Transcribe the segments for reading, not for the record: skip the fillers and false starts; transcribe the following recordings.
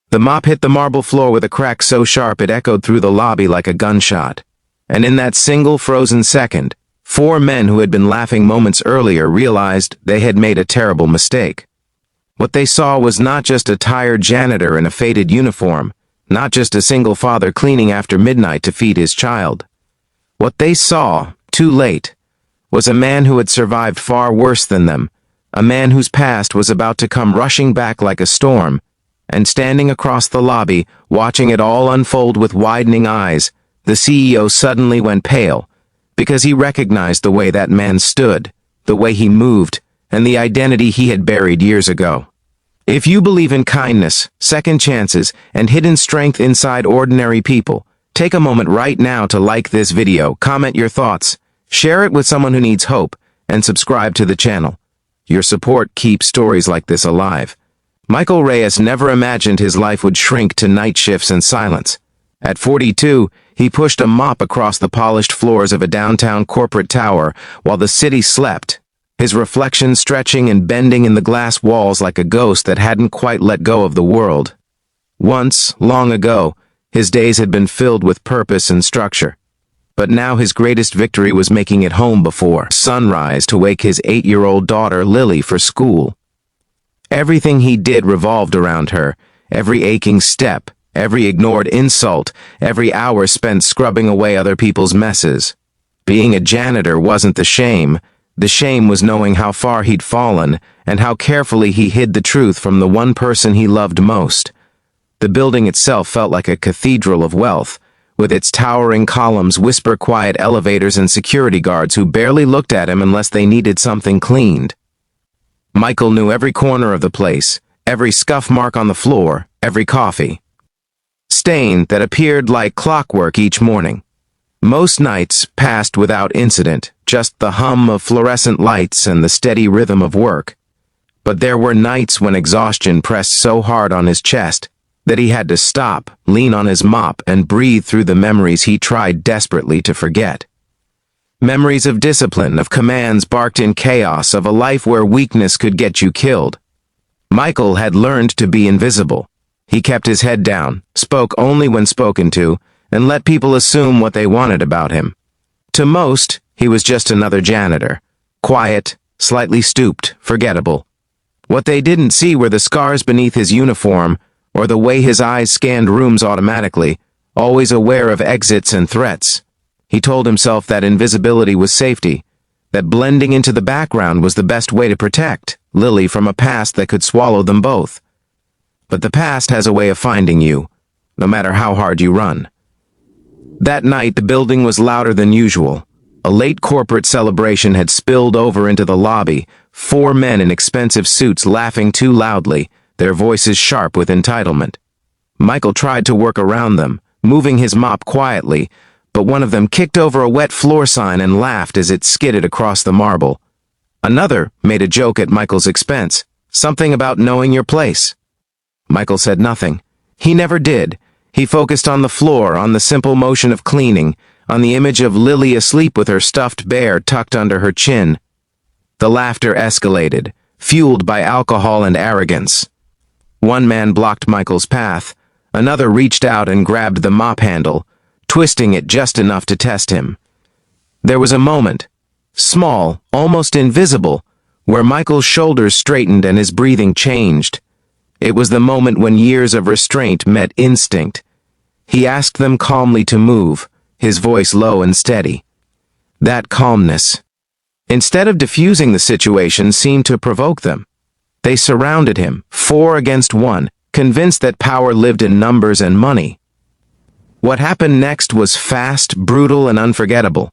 The mop hit the marble floor with a crack so sharp it echoed through the lobby like a gunshot. And in that single frozen second, 4 men who had been laughing moments earlier realized they had made a terrible mistake. What they saw was not just a tired janitor in a faded uniform, not just a single father cleaning after midnight to feed his child. What they saw, too late, was a man who had survived far worse than them, a man whose past was about to come rushing back like a storm, and standing across the lobby, watching it all unfold with widening eyes, the CEO suddenly went pale, because he recognized the way that man stood, the way he moved, and the identity he had buried years ago. If you believe in kindness, second chances, and hidden strength inside ordinary people, take a moment right now to like this video, comment your thoughts, share it with someone who needs hope, and subscribe to the channel. Your support keeps stories like this alive. Michael Reyes never imagined his life would shrink to night shifts and silence. At 42, he pushed a mop across the polished floors of a downtown corporate tower while the city slept, his reflection stretching and bending in the glass walls like a ghost that hadn't quite let go of the world. Once, long ago, his days had been filled with purpose and structure. But now his greatest victory was making it home before sunrise to wake his 8-year-old daughter Lily for school. Everything he did revolved around her, every aching step, every ignored insult, every hour spent scrubbing away other people's messes. Being a janitor wasn't the shame was knowing how far he'd fallen and how carefully he hid the truth from the one person he loved most. The building itself felt like a cathedral of wealth, with its towering columns, whisper-quiet elevators, and security guards who barely looked at him unless they needed something cleaned. Michael knew every corner of the place, every scuff mark on the floor, every coffee stain that appeared like clockwork each morning. Most nights passed without incident, just the hum of fluorescent lights and the steady rhythm of work. But there were nights when exhaustion pressed so hard on his chest that he had to stop, lean on his mop, and breathe through the memories he tried desperately to forget. Memories of discipline, of commands barked in chaos, of a life where weakness could get you killed. Michael had learned to be invisible. He kept his head down, spoke only when spoken to, and let people assume what they wanted about him. To most, he was just another janitor. Quiet, slightly stooped, forgettable. What they didn't see were the scars beneath his uniform, or the way his eyes scanned rooms automatically, always aware of exits and threats. He told himself that invisibility was safety, that blending into the background was the best way to protect Lily from a past that could swallow them both. But the past has a way of finding you, no matter how hard you run. That night, the building was louder than usual. A late corporate celebration had spilled over into the lobby, 4 men in expensive suits laughing too loudly, their voices sharp with entitlement. Michael tried to work around them, moving his mop quietly, but one of them kicked over a wet floor sign and laughed as it skidded across the marble. Another made a joke at Michael's expense, something about knowing your place. Michael said nothing. He never did. He focused on the floor, on the simple motion of cleaning, on the image of Lily asleep with her stuffed bear tucked under her chin. The laughter escalated, fueled by alcohol and arrogance. One man blocked Michael's path. Another reached out and grabbed the mop handle, twisting it just enough to test him. There was a moment, small, almost invisible, where Michael's shoulders straightened and his breathing changed. It was the moment when years of restraint met instinct. He asked them calmly to move, his voice low and steady. That calmness, instead of diffusing the situation, seemed to provoke them. They surrounded him, 4 against 1, convinced that power lived in numbers and money. What happened next was fast, brutal, and unforgettable.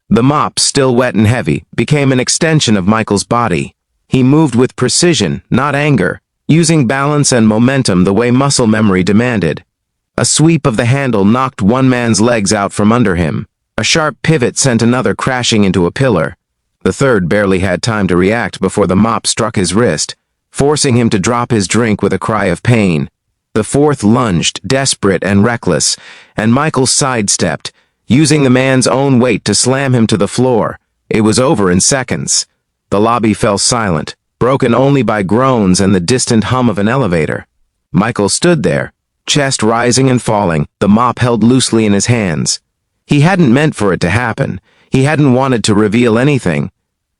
The mop, still wet and heavy, became an extension of Michael's body. He moved with precision, not anger, using balance and momentum the way muscle memory demanded. A sweep of the handle knocked one man's legs out from under him. A sharp pivot sent another crashing into a pillar. The third barely had time to react before the mop struck his wrist, forcing him to drop his drink with a cry of pain. The fourth lunged, desperate and reckless, and Michael sidestepped, using the man's own weight to slam him to the floor. It was over in seconds. The lobby fell silent, broken only by groans and the distant hum of an elevator. Michael stood there, chest rising and falling, the mop held loosely in his hands. He hadn't meant for it to happen. He hadn't wanted to reveal anything.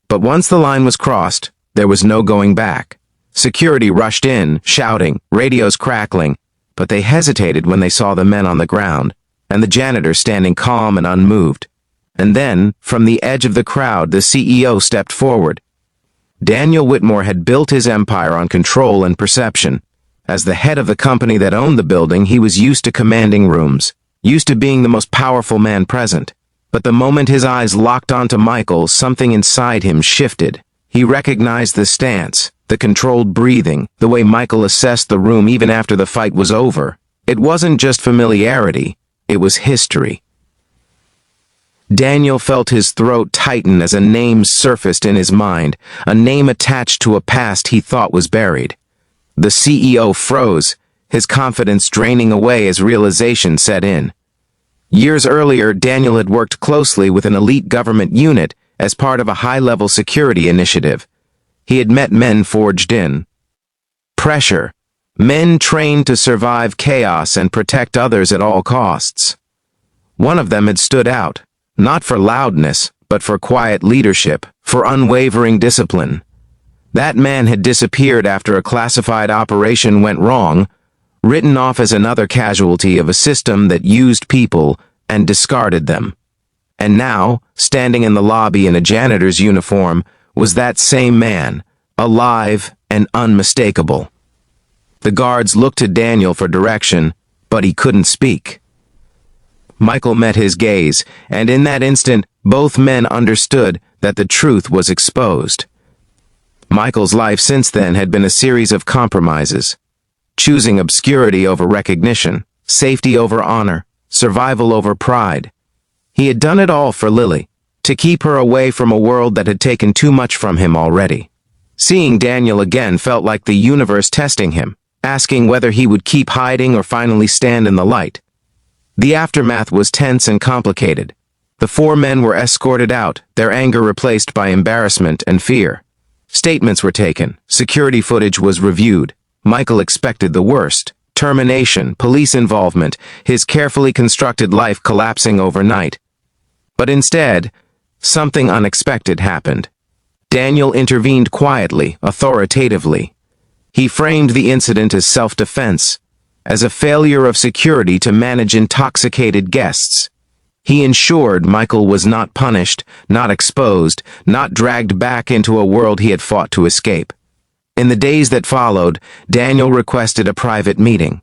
But once the line was crossed, there was no going back. Security rushed in, shouting, radios crackling, but they hesitated when they saw the men on the ground, and the janitor standing calm and unmoved. And then, from the edge of the crowd, the CEO stepped forward. Daniel Whitmore had built his empire on control and perception. As the head of the company that owned the building, he was used to commanding rooms, used to being the most powerful man present. But the moment his eyes locked onto Michael, something inside him shifted. He recognized the stance, the controlled breathing, the way Michael assessed the room even after the fight was over. It wasn't just familiarity, it was history. Daniel felt his throat tighten as a name surfaced in his mind, a name attached to a past he thought was buried. The CEO froze, his confidence draining away as realization set in. Years earlier, Daniel had worked closely with an elite government unit as part of a high-level security initiative. He had met men forged in pressure, men trained to survive chaos and protect others at all costs. One of them had stood out, not for loudness, but for quiet leadership, for unwavering discipline. That man had disappeared after a classified operation went wrong, written off as another casualty of a system that used people and discarded them. And now, standing in the lobby in a janitor's uniform, was that same man, alive and unmistakable. The guards looked to Daniel for direction, but he couldn't speak. Michael met his gaze, and in that instant, both men understood that the truth was exposed. Michael's life since then had been a series of compromises, choosing obscurity over recognition, safety over honor, survival over pride. He had done it all for Lily, to keep her away from a world that had taken too much from him already. Seeing Daniel again felt like the universe testing him, asking whether he would keep hiding or finally stand in the light. The aftermath was tense and complicated. The four men were escorted out, their anger replaced by embarrassment and fear. Statements were taken, security footage was reviewed. Michael expected the worst: termination, police involvement, his carefully constructed life collapsing overnight. But instead, something unexpected happened. Daniel intervened quietly, authoritatively. He framed the incident as self-defense, as a failure of security to manage intoxicated guests. He ensured Michael was not punished, not exposed, not dragged back into a world he had fought to escape. In the days that followed, Daniel requested a private meeting.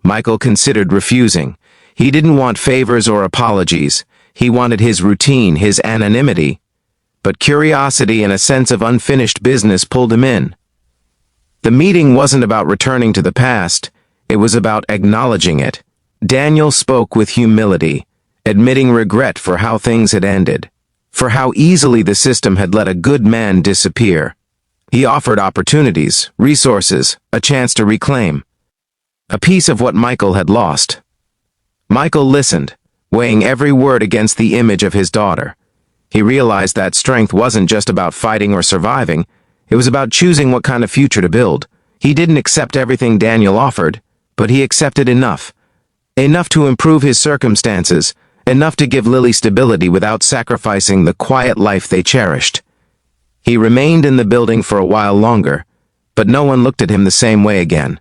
Michael considered refusing. He didn't want favors or apologies. He wanted his routine, his anonymity. But curiosity and a sense of unfinished business pulled him in. The meeting wasn't about returning to the past. It was about acknowledging it. Daniel spoke with humility, admitting regret for how things had ended, for how easily the system had let a good man disappear. He offered opportunities, resources, a chance to reclaim a piece of what Michael had lost. Michael listened, weighing every word against the image of his daughter. He realized that strength wasn't just about fighting or surviving. It was about choosing what kind of future to build. He didn't accept everything Daniel offered, but he accepted enough. Enough to improve his circumstances, enough to give Lily stability without sacrificing the quiet life they cherished. He remained in the building for a while longer, but no one looked at him the same way again.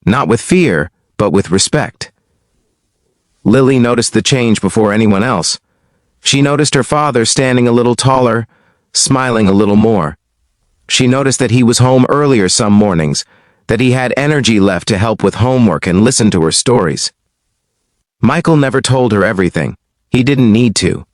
Not with fear, but with respect. Lily noticed the change before anyone else. She noticed her father standing a little taller, smiling a little more. She noticed that he was home earlier some mornings, that he had energy left to help with homework and listen to her stories. Michael never told her everything. He didn't need to.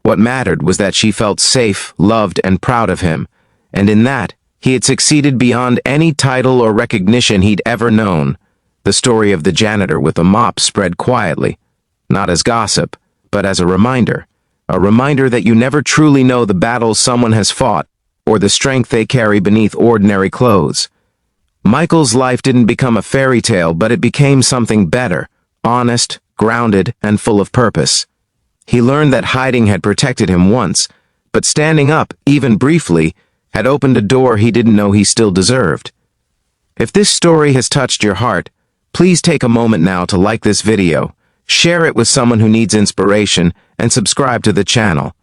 What mattered was that she felt safe, loved, and proud of him, and in that, he had succeeded beyond any title or recognition he'd ever known. The story of the janitor with the mop spread quietly, not as gossip, but as a reminder that you never truly know the battles someone has fought or the strength they carry beneath ordinary clothes. Michael's life didn't become a fairy tale, but it became something better, honest, grounded, and full of purpose. He learned that hiding had protected him once, but standing up, even briefly, had opened a door he didn't know he still deserved. If this story has touched your heart, please take a moment now to like this video, share it with someone who needs inspiration, and subscribe to the channel.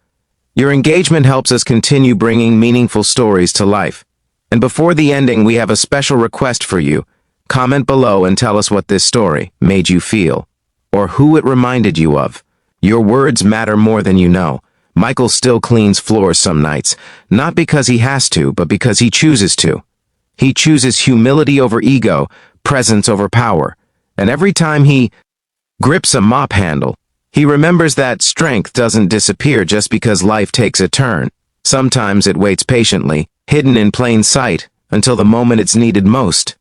Your engagement helps us continue bringing meaningful stories to life. And before the ending, we have a special request for you. Comment below and tell us what this story made you feel, or who it reminded you of. Your words matter more than you know. Michael still cleans floors some nights, not because he has to, but because he chooses to. He chooses humility over ego, presence over power. And every time he grips a mop handle, he remembers that strength doesn't disappear just because life takes a turn. Sometimes it waits patiently, hidden in plain sight, until the moment it's needed most.